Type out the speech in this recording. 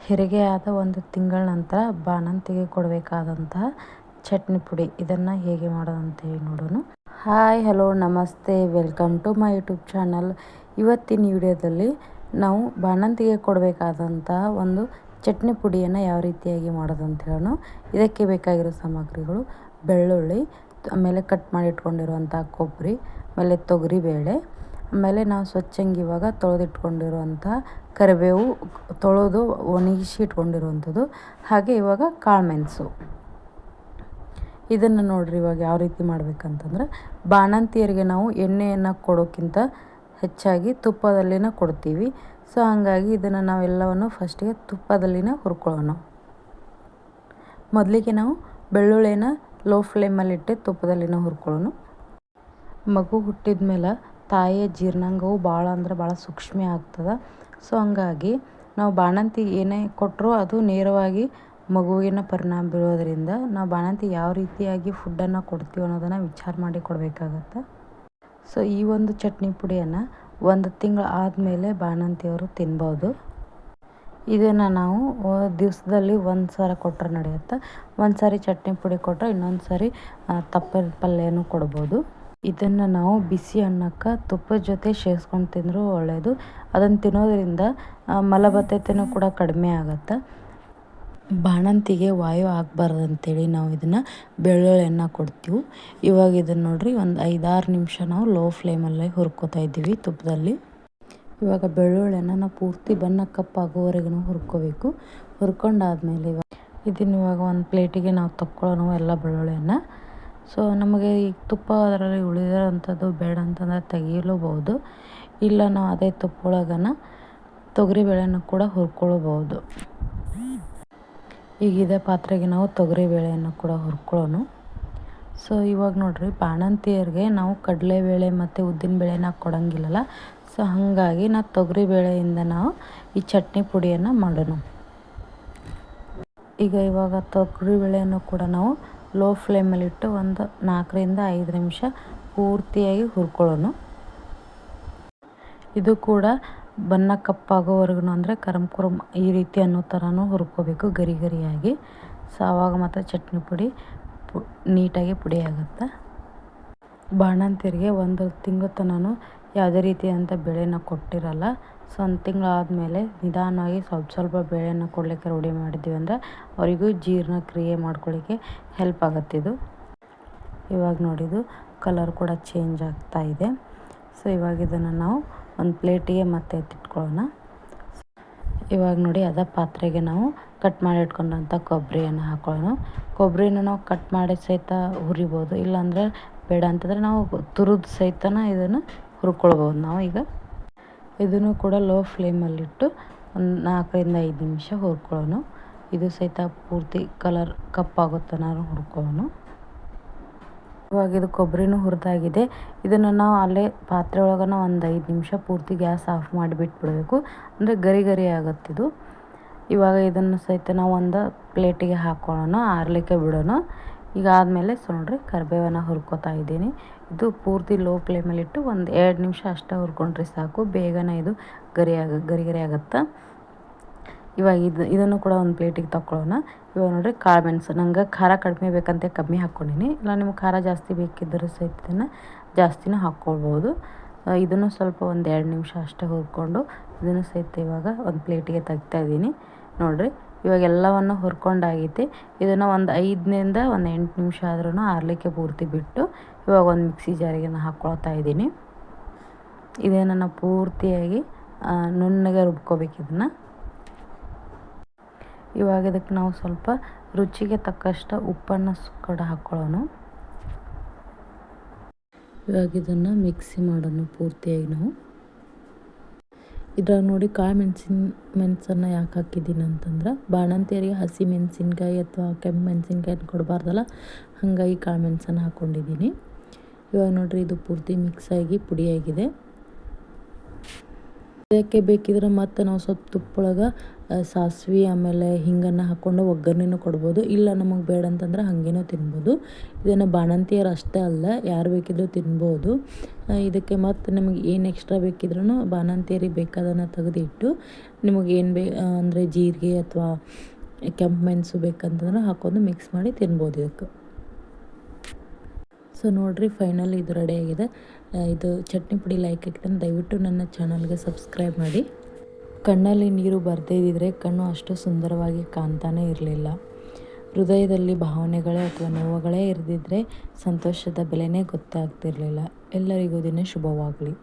ಹೆರಿಗೆ ಆದ ಒಂದು ತಿಂಗಳ ನಂತರ ಬಾಣಂತಿಗೆ ಕೊಡಬೇಕಾದಂತಹ ಚಟ್ನಿ ಪುಡಿ, ಇದನ್ನು ಹೇಗೆ ಮಾಡೋದಂತ ಹೇಳಿ ನೋಡೋಣ. Hi, hello, namaste, welcome to my YouTube channel. ಇವತ್ತಿನ ವಿಡಿಯೋದಲ್ಲಿ ನಾವು ಬಾಣಂತಿಗೆ ಕೊಡಬೇಕಾದಂತಹ ಒಂದು ಚಟ್ನಿ ಪುಡಿಯನ್ನು ಯಾವ ರೀತಿಯಾಗಿ ಮಾಡೋದಂತ ಹೇಳೋಣ. ಇದಕ್ಕೆ ಬೇಕಾಗಿರೋ ಸಾಮಗ್ರಿಗಳು: ಬೆಳ್ಳುಳ್ಳಿ, ಆಮೇಲೆ ಕಟ್ ಮಾಡಿ ಇಟ್ಕೊಂಡಿರುವಂಥ ಕೊಬ್ಬರಿ, ಆಮೇಲೆ ತೊಗರಿಬೇಳೆ, ಆಮೇಲೆ ನಾವು ಸ್ವಚ್ಛಂಗಿ ಇವಾಗ ತೊಳೆದಿಟ್ಕೊಂಡಿರುವಂಥ ಕರಿಬೇವು, ತೊಳೆದು ಒಣಗಿಸಿ ಇಟ್ಕೊಂಡಿರುವಂಥದ್ದು, ಹಾಗೆ ಇವಾಗ ಕಾಳುಮೆಣಸು. ಇದನ್ನು ನೋಡ್ರಿ, ಇವಾಗ ಯಾವ ರೀತಿ ಮಾಡ್ಬೇಕಂತಂದ್ರೆ, ಬಾಣಂತಿಯರಿಗೆ ನಾವು ಎಣ್ಣೆಯನ್ನು ಕೊಡೋಕ್ಕಿಂತ ಹೆಚ್ಚಾಗಿ ತುಪ್ಪದಲ್ಲಿನ ಕೊಡ್ತೀವಿ. ಸೊ ಹಾಗಾಗಿ ಇದನ್ನು ನಾವೆಲ್ಲವನ್ನು ಫಸ್ಟಿಗೆ ತುಪ್ಪದಲ್ಲಿನ ಹುರ್ಕೊಳ್ಳೋಣ. ಮೊದಲಿಗೆ ನಾವು ಬೆಳ್ಳುಳ್ಳಿನ ಲೋ ಫ್ಲೇಮಲ್ಲಿಟ್ಟು ತುಪ್ಪದಲ್ಲಿನ ಹುರ್ಕೊಳ್ಳೋಣ. ಮಗು ಹುಟ್ಟಿದ ಮೇಲೆ ತಾಯಿಯ ಜೀರ್ಣಾಂಗವು ಭಾಳ ಸೂಕ್ಷ್ಮ ಆಗ್ತದೆ. ಸೊ ಹಂಗಾಗಿ ನಾವು ಬಾಣಂತಿ ಏನೇ ಕೊಟ್ಟರೂ ಅದು ನೇರವಾಗಿ ಮಗುವಿನ ಪರಿಣಾಮ ಬೀರೋದರಿಂದ ನಾವು ಬಾಣಂತಿ ಯಾವ ರೀತಿಯಾಗಿ ಫುಡ್ಡನ್ನು ಕೊಡ್ತೀವಿ ಅನ್ನೋದನ್ನು ವಿಚಾರ ಮಾಡಿ ಕೊಡಬೇಕಾಗತ್ತೆ. ಸೊ ಈ ಒಂದು ಚಟ್ನಿ ಪುಡಿಯನ್ನು 1 ತಿಂಗಳು ಆದಮೇಲೆ ಬಾಣಂತಿಯವರು ತಿನ್ಬೋದು. ಇದನ್ನು ನಾವು ದಿವಸದಲ್ಲಿ 1 ಸಲ ಕೊಟ್ಟರೆ ನಡೆಯುತ್ತೆ. 1 ಸಾರಿ ಚಟ್ನಿ ಪುಡಿ ಕೊಟ್ಟರೆ ಇನ್ನೊಂದು ಸಾರಿ ತಪ್ಪಲ ಪಲ್ಯನೂ ಕೊಡ್ಬೋದು. ಇದನ್ನು ನಾವು ಬಿಸಿ ಅನ್ನಕ್ಕೆ ತುಪ್ಪದ ಜೊತೆ ಸೇರಿಸ್ಕೊಂಡು ತಿಂದರೂ ಒಳ್ಳೆಯದು. ಅದನ್ನು ತಿನ್ನೋದ್ರಿಂದ ಮಲಬದ್ಧತೆಯೂ ಕೂಡ ಕಡಿಮೆ ಆಗುತ್ತೆ. ಬಾಣಂತಿಗೆ ವಾಯು ಆಗಬಾರ್ದು ಅಂತೇಳಿ ನಾವು ಇದನ್ನು ಬೆಳ್ಳುಳ್ಳಿಯನ್ನು ಕೊಡ್ತೀವಿ. ಇವಾಗ ಇದನ್ನು ನೋಡಿರಿ, ಒಂದು 5-6 ನಿಮಿಷ ನಾವು ಲೋ ಫ್ಲೇಮಲ್ಲೇ ಹುರ್ಕೋತಾ ಇದ್ದೀವಿ ತುಪ್ಪದಲ್ಲಿ. ಇವಾಗ ಬೆಳ್ಳುಳ್ಳಿಯನ್ನು ನಾವು ಪೂರ್ತಿ ಬಣ್ಣ ಕಪ್ಪಾಗೋವರೆಗೂ ಹುರ್ಕೋಬೇಕು. ಹುರ್ಕೊಂಡಾದ್ಮೇಲೆ ಇದನ್ನು ಇವಾಗ ಒಂದು ಪ್ಲೇಟಿಗೆ ನಾವು ತಕ್ಕೊಳ್ಳೋಣ ಎಲ್ಲ ಬೆಳ್ಳುಳ್ಳಿಯನ್ನು. ಸೊ ನಮಗೆ ಈ ತುಪ್ಪ ಅದರಲ್ಲಿ ಉಳಿದಿರೋಂಥದ್ದು ಬೇಡ ಅಂತಂದರೆ ತೆಗಿಲೂಬಹುದು. ಇಲ್ಲ ನಾವು ಅದೇ ತುಪ್ಪ ಒಳಗನ ತೊಗರಿಬೇಳೆಯನ್ನು ಕೂಡ ಹುರ್ಕೊಳ್ಬೋದು. ಈಗ ಇದೇ ಪಾತ್ರೆಗೆ ನಾವು ತೊಗರಿಬೇಳೆಯನ್ನು ಕೂಡ ಹುರ್ಕೊಳ್ಳೋಣ. ಸೊ ಇವಾಗ ನೋಡಿರಿ, ಬಾಣಂತಿಯರಿಗೆ ನಾವು ಕಡಲೆಬೇಳೆ ಮತ್ತು ಉದ್ದಿನಬೇಳೆನ ಕೊಡೋಂಗಿಲ್ಲಲ್ಲ. ಸೊ ಹಾಗಾಗಿ ನಾವು ತೊಗರಿಬೇಳೆಯಿಂದ ನಾವು ಈ ಚಟ್ನಿ ಪುಡಿಯನ್ನು ಮಾಡೋಣ. ಇವಾಗ ತೊಗರಿಬೇಳೆಯನ್ನು ಕೂಡ ನಾವು ಲೋ ಫ್ಲೇಮಲ್ಲಿಟ್ಟು ಒಂದು 4-5 ನಿಮಿಷ ಪೂರ್ತಿಯಾಗಿ ಹುರ್ಕೊಳ್ಳೋಣ. ಇದು ಕೂಡ ಬಣ್ಣ ಕಪ್ಪಾಗೋವರೆಗೂ, ಅಂದರೆ ಕರಮ್ ಈ ರೀತಿ ಅನ್ನೋ ಥರನೂ ಹುರ್ಕೋಬೇಕು, ಗರಿಯಾಗಿ. ಸೊ ಆವಾಗ ಮಾತ್ರ ಚಟ್ನಿ ಪುಡಿ ನೀಟಾಗಿ ಪುಡಿ ಆಗುತ್ತೆ. ಬಾಣಂತಿಯರಿಗೆ 1 ತಿಂಗಳು ತನಕ ಯಾವುದೇ ರೀತಿಯಾದಂಥ ಬೇಳೆನ ಕೊಟ್ಟಿರಲ್ಲ. ಸೊ 1 ತಿಂಗಳು ಆದಮೇಲೆ ನಿಧಾನವಾಗಿ ಸ್ವಲ್ಪ ಬೇಳೆಯನ್ನು ಕೊಡಲಿಕ್ಕೆ ರೂಢಿ ಮಾಡಿದ್ದೀವಿ ಅಂದರೆ ಅವರಿಗೂ ಜೀರ್ಣಕ್ರಿಯೆ ಮಾಡ್ಕೊಳ್ಳಿಕ್ಕೆ ಹೆಲ್ಪ್ ಆಗುತ್ತಿದ್ದು. ಇವಾಗ ನೋಡಿದ್ದು ಕಲರ್ ಕೂಡ ಚೇಂಜ್ ಆಗ್ತಾ ಇದೆ. ಸೊ ಇವಾಗ ಇದನ್ನು ನಾವು ಒಂದು ಪ್ಲೇಟಿಗೆ ಮತ್ತೆ ಎತ್ತಿಟ್ಕೊಳ್ಳೋಣ. ಇವಾಗ ನೋಡಿ, ಅದೇ ಪಾತ್ರೆಗೆ ನಾವು ಕಟ್ ಮಾಡಿ ಇಟ್ಕೊಂಡಂಥ ಕೊಬ್ಬರಿಯನ್ನು ಹಾಕೊಳ್ಳೋಣ. ಕೊಬ್ಬರಿನ ನಾವು ಕಟ್ ಮಾಡಿ ಸಹಿತ ಹುರಿಬೋದು, ಇಲ್ಲಾಂದರೆ ಬೇಡ ಅಂತಂದರೆ ನಾವು ತುರಿದು ಸಹಿತನ ಇದನ್ನು ಹುರ್ಕೊಳ್ಬೋದು. ನಾವು ಈಗ ಇದನ್ನು ಕೂಡ ಲೋ ಫ್ಲೇಮಲ್ಲಿಟ್ಟು ಒಂದು 4-5 ನಿಮಿಷ ಹುರ್ಕೊಳ್ಳೋಣ. ಇದು ಸಹಿತ ಪೂರ್ತಿ ಕಲರ್ ಕಪ್ಪಾಗೋ ತನಕ ಹುರ್ಕೊಳ್ಳೋಣ. ಇವಾಗ ಇದು ಕೊಬ್ಬರಿನೂ ಹುರಿದಾಗಿದೆ. ಇದನ್ನು ನಾವು ಅಲ್ಲೇ ಪಾತ್ರೆ ಒಳಗನ ಒಂದು 5 ನಿಮಿಷ ಪೂರ್ತಿ ಗ್ಯಾಸ್ ಆಫ್ ಮಾಡಿ ಬಿಟ್ಬಿಡಬೇಕು, ಅಂದರೆ ಗರಿ ಆಗುತ್ತಿದ್ದು. ಇವಾಗ ಇದನ್ನು ಸಹಿತ ನಾವು ಒಂದು ಪ್ಲೇಟಿಗೆ ಹಾಕ್ಕೊಳ್ಳೋಣ, ಆರಲಿಕ್ಕೆ ಬಿಡೋಣ. ಈಗ ಆದಮೇಲೆ ನೋಡ್ರಿ, ಕರಿಬೇವನ್ನು ಹುರ್ಕೋತಾ ಇದ್ದೀನಿ. ಇದು ಪೂರ್ತಿ ಲೋ ಫ್ಲೇಮಲ್ಲಿಟ್ಟು ಒಂದು 2 ನಿಮಿಷ ಅಷ್ಟೇ ಹುರ್ಕೊಂಡ್ರೆ ಸಾಕು, ಬೇಗನೆ ಇದು ಗರಿ ಆಗುತ್ತೆ. ಇವಾಗ ಇದನ್ನು ಕೂಡ ಒಂದು ಪ್ಲೇಟಿಗೆ ತಗೊಳ್ಳೋಣ. ಇವಾಗ ನೋಡಿರಿ, ಕಾಳುಮೆಣಸು, ನಂಗೆ ಖಾರ ಕಡಿಮೆ ಬೇಕಂತ ಕಮ್ಮಿ ಹಾಕ್ಕೊಂಡಿನಿ. ಇಲ್ಲ ನಿಮ್ಗೆ ಖಾರ ಜಾಸ್ತಿ ಬೇಕಿದ್ದರೆ ಸಹಿತ ಇದನ್ನು ಜಾಸ್ತಿನೂ ಹಾಕ್ಕೊಳ್ಬೋದು. ಇದನ್ನು ಸ್ವಲ್ಪ ಒಂದು 2 ನಿಮಿಷ ಅಷ್ಟೇ ಹುರ್ಕೊಂಡು ಇದನ್ನು ಸಹಿತ ಇವಾಗ ಒಂದು ಪ್ಲೇಟಿಗೆ ತೆಗಿತಾಯಿದ್ದೀನಿ. ನೋಡಿರಿ, ಇವಾಗ ಎಲ್ಲವನ್ನು ಹುರ್ಕೊಂಡಾಗೈತಿ. ಇದನ್ನು ಒಂದು 5 ಒಂದು 8 ನಿಮಿಷ ಆದ್ರೂ ಆರಲಿಕ್ಕೆ ಪೂರ್ತಿ ಬಿಟ್ಟು ಇವಾಗ ಒಂದು ಮಿಕ್ಸಿ ಜಾರಿಗೆ ನಾನು ಹಾಕ್ಕೊಳ್ತಾ ಇದ್ದೀನಿ. ಇದನ್ನು ನಾವು ಪೂರ್ತಿಯಾಗಿ ನುಣ್ಣಗೆ ರುಬ್ಕೋಬೇಕು ಇದನ್ನು. ಇವಾಗ ಇದಕ್ಕೆ ನಾವು ಸ್ವಲ್ಪ ರುಚಿಗೆ ತಕ್ಕಷ್ಟು ಉಪ್ಪನ್ನು ಕೂಡ ಹಾಕ್ಕೊಳ್ಳೋಣ. ಇವಾಗ ಇದನ್ನು ಮಿಕ್ಸಿ ಮಾಡೋಣ ಪೂರ್ತಿಯಾಗಿ ನಾವು. ಇದ್ರಾಗ ನೋಡಿ, ಮೆಣಸನ್ನು ಯಾಕೆ ಹಾಕಿದ್ದೀನಿ ಅಂತಂದ್ರೆ, ಬಾಣಂತಿಯರಿಗೆ ಹಸಿ ಮೆಣಸಿನ್ಕಾಯಿ ಅಥವಾ ಕೆಂಪು ಮೆಣಸಿನ್ಕಾಯಿ ಕೊಡಬಾರ್ದಲ್ಲ, ಹಾಗಾಗಿ ಕಾಳುಮೆಣಸನ್ನು ಹಾಕ್ಕೊಂಡಿದ್ದೀನಿ. ಇವಾಗ ನೋಡಿರಿ, ಇದು ಪೂರ್ತಿ ಮಿಕ್ಸಾಗಿ ಪುಡಿಯಾಗಿದೆ. ಇದಕ್ಕೆ ಬೇಕಿದ್ರೆ ಮತ್ತು ನಾವು ಸ್ವಲ್ಪ ತುಪ್ಪೊಳಗೆ ಸಾಸಿವೆ ಆಮೇಲೆ ಹಿಂಗನ್ನು ಹಾಕ್ಕೊಂಡು ಒಗ್ಗರಣೆನೂ ಕೊಡ್ಬೋದು. ಇಲ್ಲ ನಮಗೆ ಬೇಡ ಅಂತಂದ್ರೆ ಹಾಗೇನೂ ತಿನ್ಬೋದು. ಇದನ್ನು ಬಾಣಂತಿಯರು ಅಷ್ಟೇ ಅಲ್ಲ ಯಾರು ಬೇಕಿದ್ದರೂ ತಿನ್ಬೋದು. ಇದಕ್ಕೆ ಮತ್ತು ನಿಮಗೆ ಏನು ಎಕ್ಸ್ಟ್ರಾ ಬೇಕಿದ್ರೂ ಬಾಣಂತಿಯರಿಗೆ ಬೇಕಾದನ್ನು ತೆಗೆದಿಟ್ಟು ನಿಮಗೆ ಏನು ಅಂದರೆ ಜೀರಿಗೆ ಅಥವಾ ಕೆಂಪು ಮೆಣಸು ಬೇಕಂತಂದ್ರೆ ಹಾಕ್ಕೊಂಡು ಮಿಕ್ಸ್ ಮಾಡಿ ತಿನ್ಬೋದು ಇದಕ್ಕೆ. ಸೊ ನೋಡಿರಿ ಫೈನಲಿ ಇದು ರೆಡಿಯಾಗಿದೆ. ಇದು ಚಟ್ನಿ ಪುಡಿ ಲೈಕ್ ಆಗಿತ್ತು ದಯವಿಟ್ಟು ನನ್ನ ಚಾನಲ್ಗೆ ಸಬ್ಸ್ಕ್ರೈಬ್ ಮಾಡಿ. ಕಣ್ಣಲ್ಲಿ ನೀರು ಬರದೇ ಇದ್ದಿದ್ರೆ ಕಣ್ಣು ಅಷ್ಟು ಸುಂದರವಾಗಿ ಕಾಣ್ತಾನೇ ಇರಲಿಲ್ಲ. ಹೃದಯದಲ್ಲಿ ಭಾವನೆಗಳೇ ಅಥವಾ ನೋವುಗಳೇ ಇರದಿದ್ದರೆ ಸಂತೋಷದ ಬೆಲೆನೇ ಗೊತ್ತಾಗ್ತಿರಲಿಲ್ಲ. ಎಲ್ಲರಿಗೂ ದಿನ ಶುಭವಾಗಲಿ.